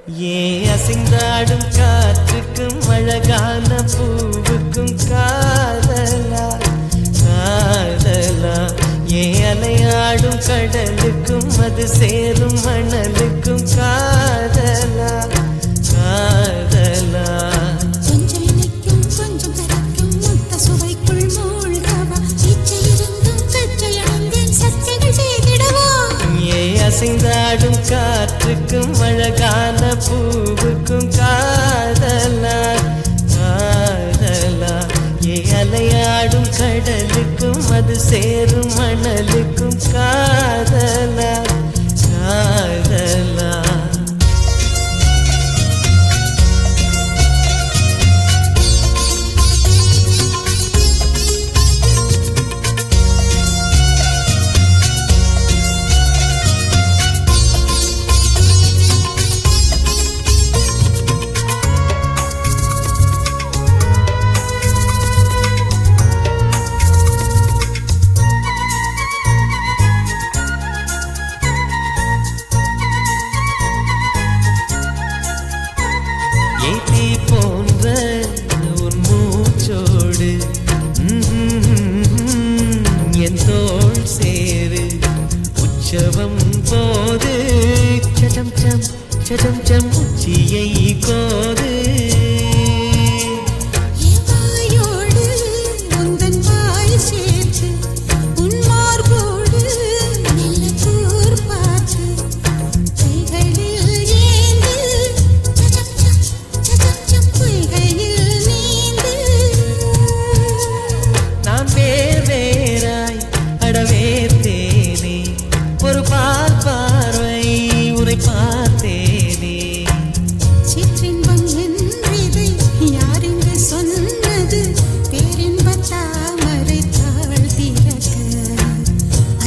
ஏன் அசைந்தாடும் காற்றுக்கும் அழகான பூவுக்கும் காதலா காதலா ஏன் அலையாடும் கடலுக்கும் அது சேரும் மணலுக்கும் காதலா காதலா அசைந்தாடும் காற்றுக்கும் அழகான பூவுக்கும் காதலா காதலா அலையாடும் கடலுக்கும் அது சேரும் மணலுக்கும் காதலா காதலா ஏத்தி போன்ற உன் மூச்சோடு என் தோள் சேரு உற்சவம் போது சடம் சம் சடம் சம் உச்சியை கோது ஒரு பார்வை உரை பார்த்தேனே சிற்றின்பம் என்றிதை யாரென்று சொன்னது பேரின்ப தாமரை தாழ் திறக்க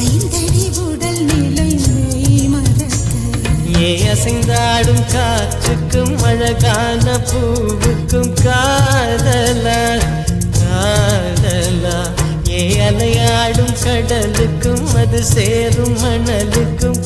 ஐந்தடி உடல் நிலை மெய் மறக்க அசைந்தாடும் காற்றுக்கும் அழகான பூவுக்கும் காதலா காதலா அலையாடும் கடலுக்கும் அது சேரும் மணலுக்கும்